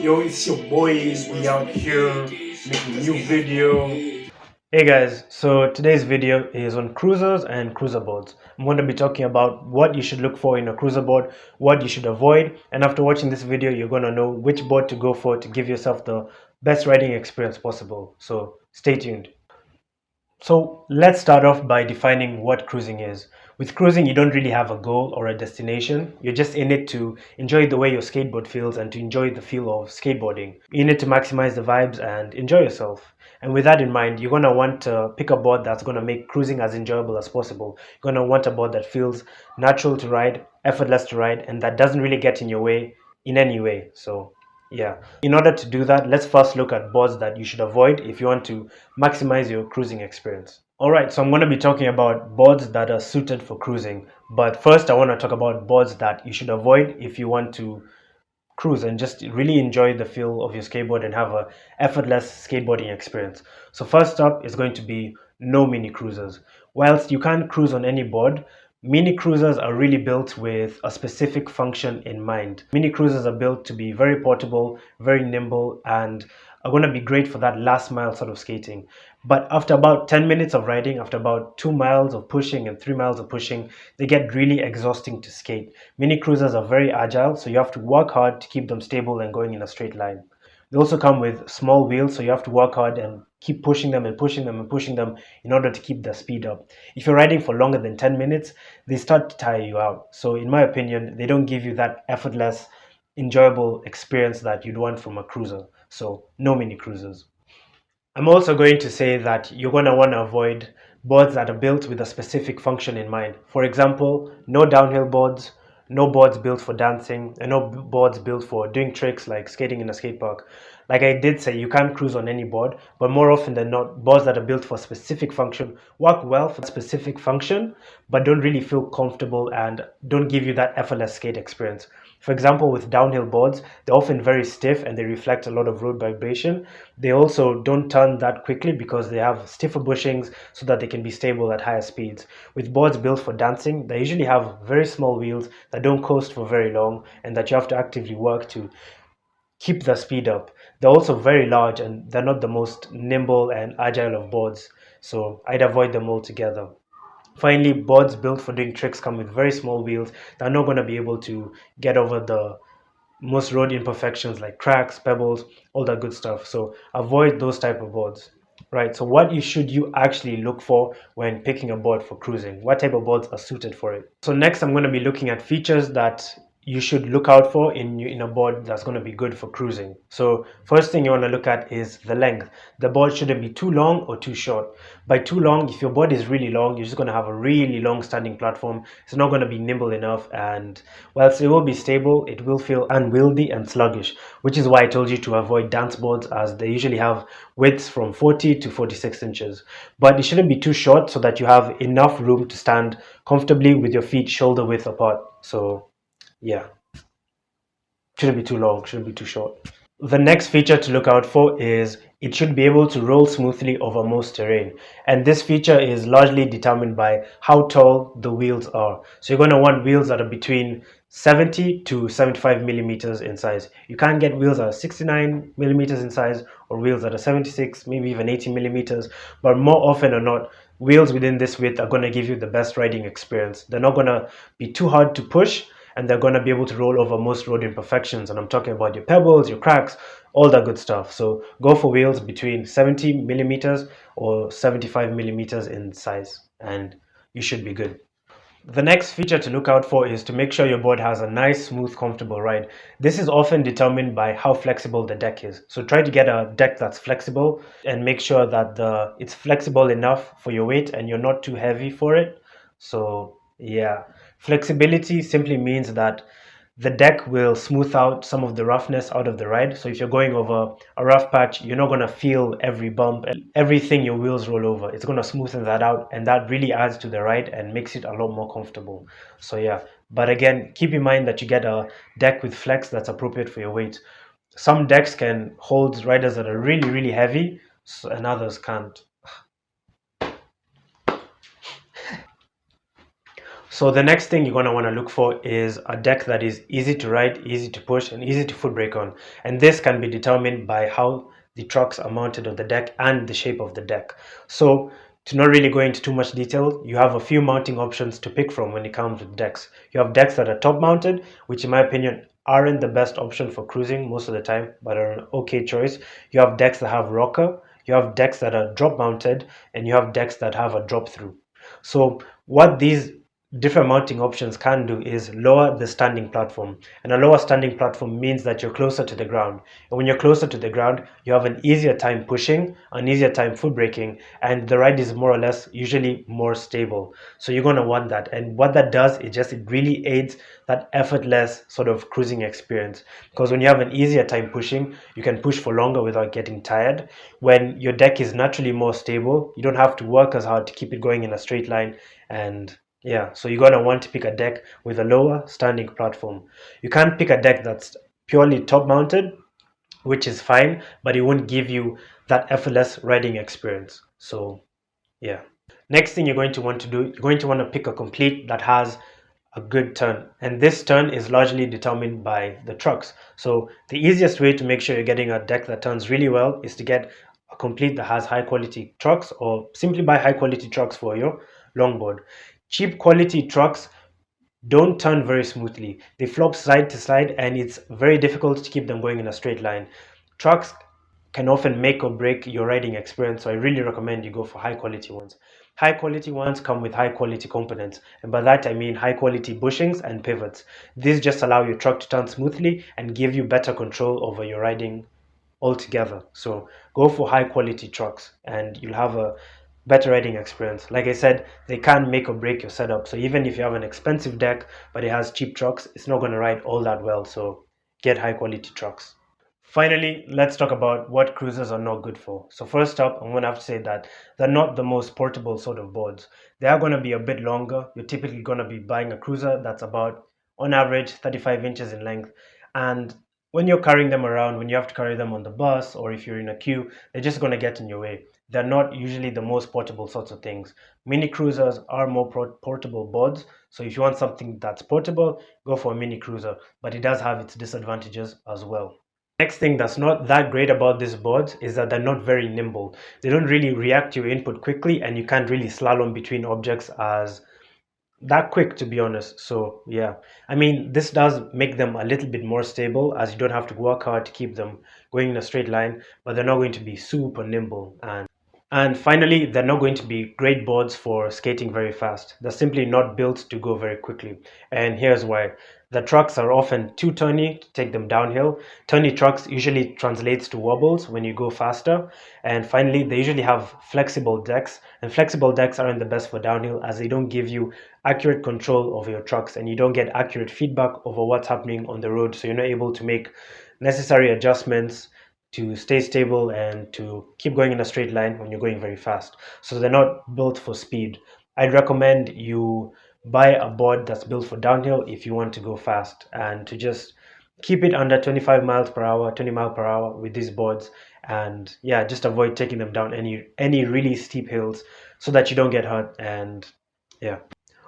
Yo, it's your boys. We out here making a new video. Hey guys, so today's video is on cruisers and cruiser boards. I'm going to be talking about what you should look for in a cruiser board, what you should avoid, and after watching this video, you're going to know which board to go for to give yourself the best riding experience possible. So stay tuned. So let's start off by defining what cruising is. With cruising, you don't really have a goal or a destination. You're just in it to enjoy the way your skateboard feels and to enjoy the feel of skateboarding. You're in it to maximize the vibes and enjoy yourself. And with that in mind, you're going to want to pick a board that's going to make cruising as enjoyable as possible. You're going to want a board that feels natural to ride, effortless to ride, and that doesn't really get in your way in any way. So yeah, in order to do that, let's first look at boards that you should avoid if you want to maximize your cruising experience. Alright, so I'm going to be talking about boards that are suited for cruising, but first I want to talk about boards that you should avoid if you want to cruise and just really enjoy the feel of your skateboard and have a effortless skateboarding experience. So first up is going to be no mini cruisers. Whilst you can't cruise on any board, mini cruisers are really built with a specific function in mind. Mini cruisers are built to be very portable, very nimble, and are going to be great for that last mile sort of skating. But after about 10 minutes of riding, after about 2 miles of pushing and 3 miles of pushing, they get really exhausting to skate. Mini cruisers are very agile, so you have to work hard to keep them stable and going in a straight line. They also come with small wheels, so you have to work hard and keep pushing them and pushing them and pushing them in order to keep the speed up. If you're riding for longer than 10 minutes, they start to tire you out. So in my opinion, they don't give you that effortless, enjoyable experience that you'd want from a cruiser. So no mini cruisers. I'm also going to say that you're going to want to avoid boards that are built with a specific function in mind. For example, no downhill boards, no boards built for dancing, and no boards built for doing tricks like skating in a skate park. Like I did say, you can't cruise on any board, but more often than not, boards that are built for a specific function work well for a specific function, but don't really feel comfortable and don't give you that effortless skate experience. For example, with downhill boards, they're often very stiff and they reflect a lot of road vibration. They also don't turn that quickly because they have stiffer bushings so that they can be stable at higher speeds. With boards built for dancing, they usually have very small wheels that don't coast for very long and that you have to actively work to keep the speed up. They're also very large and they're not the most nimble and agile of boards, so I'd avoid them altogether. Finally, boards built for doing tricks come with very small wheels that are not going to be able to get over the most road imperfections like cracks, pebbles, all that good stuff. So avoid those type of boards. Right, so what should you actually look for when picking a board for cruising? What type of boards are suited for it? So next I'm going to be looking at features that you should look out for in a board that's going to be good for cruising. So first thing you want to look at is the length. The board shouldn't be too long or too short. By too long, if your board is really long, you're just going to have a really long standing platform. It's not going to be nimble enough, and whilst it will be stable, it will feel unwieldy and sluggish, which is why I told you to avoid dance boards, as they usually have widths from 40 to 46 inches. But it shouldn't be too short so that you have enough room to stand comfortably with your feet shoulder width apart. So yeah, shouldn't be too long, shouldn't be too short. The next feature to look out for is it should be able to roll smoothly over most terrain. And this feature is largely determined by how tall the wheels are. So you're going to want wheels that are between 70 to 75 millimeters in size. You can't get wheels that are 69 millimeters in size or wheels that are 76, maybe even 80 millimeters. But more often or not, wheels within this width are going to give you the best riding experience. They're not going to be too hard to push, and they're going to be able to roll over most road imperfections. And I'm talking about your pebbles, your cracks, all that good stuff. So go for wheels between 70 millimeters or 75 millimeters in size, and you should be good. The next feature to look out for is to make sure your board has a nice, smooth, comfortable ride. This is often determined by how flexible the deck is. So try to get a deck that's flexible and make sure that it's flexible enough for your weight and you're not too heavy for it. So yeah, flexibility simply means that the deck will smooth out some of the roughness out of the ride. So if you're going over a rough patch, you're not going to feel every bump and everything your wheels roll over. It's going to smoothen that out, and that really adds to the ride and makes it a lot more comfortable. So yeah, but again, keep in mind that you get a deck with flex that's appropriate for your weight. Some decks can hold riders that are really, really heavy, and others can't. So the next thing you're going to want to look for is a deck that is easy to ride, easy to push, and easy to foot brake on. And this can be determined by how the trucks are mounted on the deck and the shape of the deck. So to not really go into too much detail, you have a few mounting options to pick from when it comes with decks. You have decks that are top mounted, which in my opinion aren't the best option for cruising most of the time, but are an okay choice. You have decks that have rocker, you have decks that are drop mounted, and you have decks that have a drop through. So what these different mounting options can do is lower the standing platform, and a lower standing platform means that you're closer to the ground, and when you're closer to the ground you have an easier time pushing, an easier time foot braking, and the ride is more or less usually more stable. So you're going to want that, and what that does is just it really aids that effortless sort of cruising experience, because when you have an easier time pushing you can push for longer without getting tired. When your deck is naturally more stable, you don't have to work as hard to keep it going in a straight line. And yeah, so you're gonna want to pick a deck with a lower standing platform. You can't pick a deck that's purely top mounted, which is fine, but it won't give you that effortless riding experience. So yeah. Next thing you're going to want to do, you're going to want to pick a complete that has a good turn, and this turn is largely determined by the trucks. So the easiest way to make sure you're getting a deck that turns really well is to get a complete that has high quality trucks, or simply buy high quality trucks for your longboard. Cheap quality trucks don't turn very smoothly. They flop side to side, and it's very difficult to keep them going in a straight line. Trucks can often make or break your riding experience, so I really recommend you go for high quality ones. High quality ones come with high quality components, and by that I mean high quality bushings and pivots. These just allow your truck to turn smoothly and give you better control over your riding altogether. So go for high quality trucks and you'll have a better riding experience. Like I said, they can make or break your setup. So even if you have an expensive deck but it has cheap trucks, it's not going to ride all that well. So get high quality trucks. Finally, let's talk about what cruisers are not good for. So first up, I'm going to have to say that they're not the most portable sort of boards. They are going to be a bit longer. You're typically going to be buying a cruiser that's about, on average, 35 inches in length. And when you're carrying them around, when you have to carry them on the bus or if you're in a queue, they're just going to get in your way. They're not usually the most portable sorts of things. Mini cruisers are more portable boards. So if you want something that's portable, go for a mini cruiser. But it does have its disadvantages as well. Next thing that's not that great about these boards is that they're not very nimble. They don't really react to your input quickly, and you can't really slalom between objects as that quick, to be honest. So yeah, I mean, this does make them a little bit more stable, as you don't have to work hard to keep them going in a straight line, but they're not going to be super nimble. And finally, they're not going to be great boards for skating very fast. They're simply not built to go very quickly. And here's why. The trucks are often too turny to take them downhill. Turny trucks usually translates to wobbles when you go faster. And finally, they usually have flexible decks. And flexible decks aren't the best for downhill, as they don't give you accurate control over your trucks and you don't get accurate feedback over what's happening on the road. So you're not able to make necessary adjustments to stay stable and to keep going in a straight line when you're going very fast. So they're not built for speed. I'd recommend you buy a board that's built for downhill if you want to go fast, and to just keep it under 25 miles per hour, 20 miles per hour with these boards. And yeah, just avoid taking them down any really steep hills so that you don't get hurt. And yeah.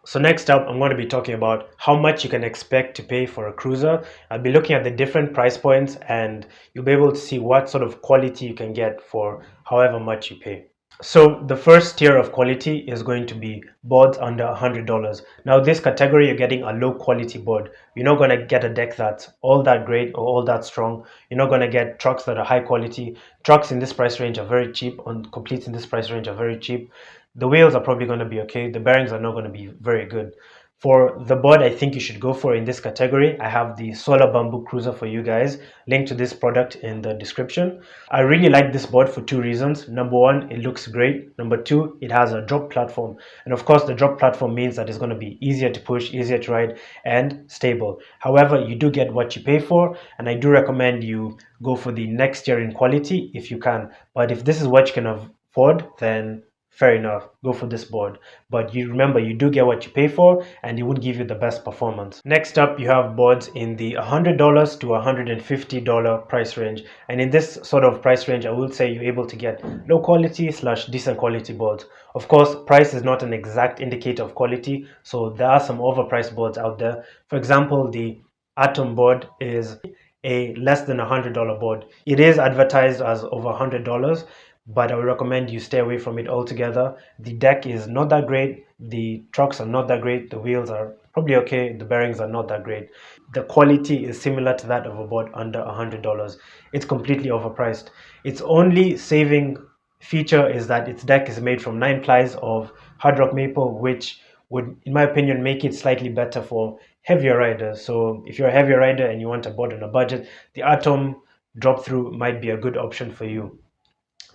So next up, I'm going to be talking about how much you can expect to pay for a cruiser. I'll be looking at the different price points and you'll be able to see what sort of quality you can get for however much you pay. So the first tier of quality is going to be boards under $100. Now this category, you're getting a low quality board. You're not going to get a deck that's all that great or all that strong. You're not going to get trucks that are high quality. Trucks in this price range are very cheap, and completes in this price range are very cheap. The wheels are probably going to be okay. The bearings are not going to be very good. For the board I think you should go for in this category, I have the Solar Bamboo Cruiser for you guys. Link to this product in the description. I really like this board for two reasons. Number one, it looks great. Number two, it has a drop platform. And of course, the drop platform means that it's going to be easier to push, easier to ride, and stable. However, you do get what you pay for, and I do recommend you go for the next tier in quality if you can. But if this is what you can afford, then fair enough, go for this board. But you remember, you do get what you pay for, and it would give you the best performance. Next up, you have boards in the $100 to $150 price range. And in this sort of price range, I will say you're able to get low quality slash decent quality boards. Of course, price is not an exact indicator of quality, so there are some overpriced boards out there. For example, the Atom board is a less than $100 board. It is advertised as over $100, but I would recommend you stay away from it altogether. The deck is not that great, the trucks are not that great, the wheels are probably okay, the bearings are not that great. The quality is similar to that of a board under $100. It's completely overpriced. Its only saving feature is that its deck is made from 9 plies of hard rock maple, which would, in my opinion, make it slightly better for heavier riders. So if you're a heavier rider and you want a board on a budget, the Atom drop through might be a good option for you.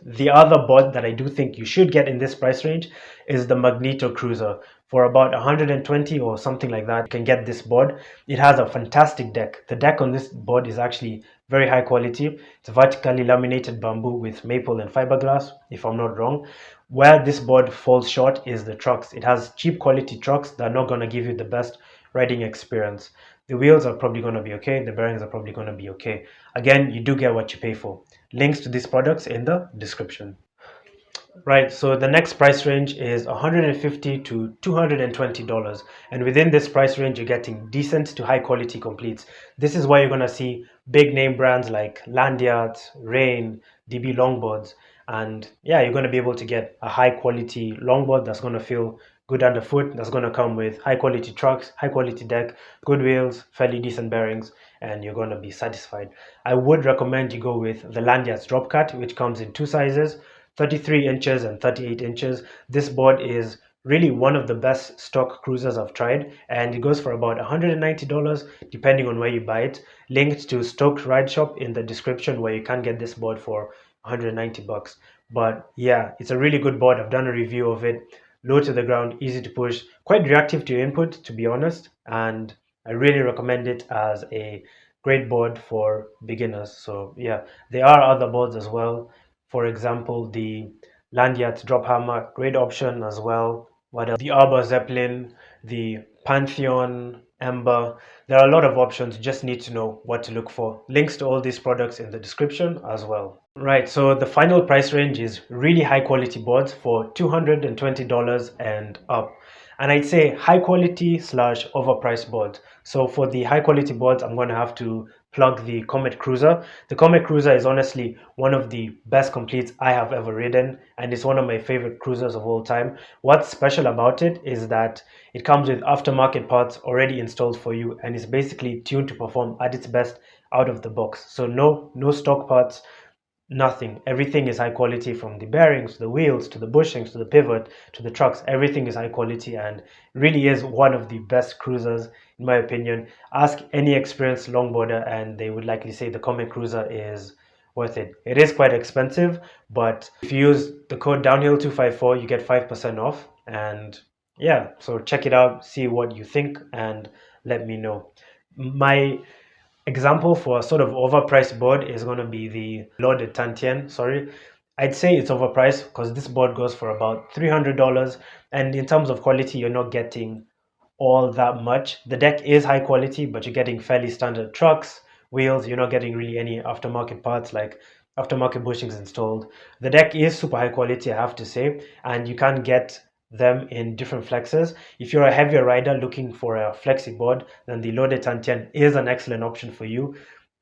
The other board that I do think you should get in this price range is the Magneto Cruiser. For about 120 or something like that, you can get this board. It has a fantastic deck. The deck on this board is actually very high quality. It's vertically laminated bamboo with maple and fiberglass, if I'm not wrong. Where this board falls short is the trucks. It has cheap quality trucks that are not going to give you the best riding experience. The wheels are probably going to be okay. The bearings are probably going to be okay. Again, you do get what you pay for. Links to these products in the description. Right, so the next price range is $150 to $220, and within this price range, you're getting decent to high quality completes. This is why you're gonna see big name brands like Lanyards, Rain, DB longboards, and yeah, you're gonna be able to get a high quality longboard that's gonna feel good underfoot, that's gonna come with high quality trucks, high quality deck, good wheels, fairly decent bearings, and you're gonna be satisfied. I would recommend you go with the Lanyards Drop Cut, which comes in two sizes. 33 inches and 38 inches. This board is really one of the best stock cruisers I've tried, and it goes for about $190 depending on where you buy it. Linked to Stoked Ride Shop in the description, where you can get this board for 190 bucks. But yeah, it's a really good board. I've done a review of it. Low to the ground, easy to push, quite reactive to your input, to be honest, and I really recommend it as a great board for beginners. So yeah, there are other boards as well. For example, the Lanyards Drop Hammer, great option as well. What else? The Arbor Zeppelin, the Pantheon Ember. There are a lot of options. You just need to know what to look for. Links to all these products in the description as well. Right, so the final price range is really high quality boards for $220 and up. And I'd say high quality slash overpriced boards. So for the high quality boards, I'm going to have to plug the Comet Cruiser. The Comet Cruiser is honestly one of the best completes I have ever ridden, and it's one of my favorite cruisers of all time. What's special about it is that it comes with aftermarket parts already installed for you, and it's basically tuned to perform at its best out of the box. So no stock parts, nothing. Everything is high quality, from the bearings to the wheels to the bushings to the pivot to the trucks. Everything is high quality and really is one of the best cruisers in my opinion. Ask any experienced longboarder and they would likely say the Comet Cruiser is worth it. It is quite expensive, but if you use the code downhill254 you get 5% off. And yeah, so check it out, see what you think, and let me know. My example for a sort of overpriced board is going to be the loaded Tantien. Sorry, I'd say it's overpriced because this board goes for about $300, and in terms of quality you're not getting all that much. The deck is high quality, but you're getting fairly standard trucks, wheels. You're not getting really any aftermarket parts like aftermarket bushings installed. The deck is super high quality, I have to say, and you can get them in different flexes. If you're a heavier rider looking for a flexi board, then the loaded Tantien is an excellent option for you.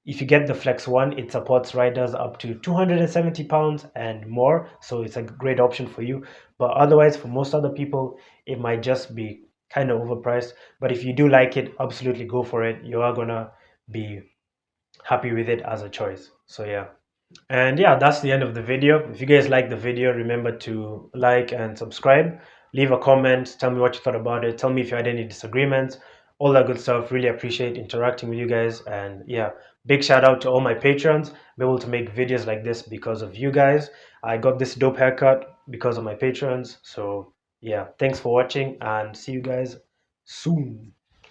If you get the Flex 1, it supports riders up to 270 pounds and more, so it's a great option for you. But otherwise, for most other people, it might just be kind of overpriced. But if you do like it, absolutely go for it. You are gonna be happy with it as a choice. So yeah. And yeah, that's the end of the video. If you guys like the video, remember to like and subscribe. Leave a comment, tell me what you thought about it, tell me if you had any disagreements, all that good stuff. Really appreciate interacting with you guys. And yeah, big shout out to all my patrons. I'm able to make videos like this because of you guys. I got this dope haircut because of my patrons. So yeah, thanks for watching and see you guys soon.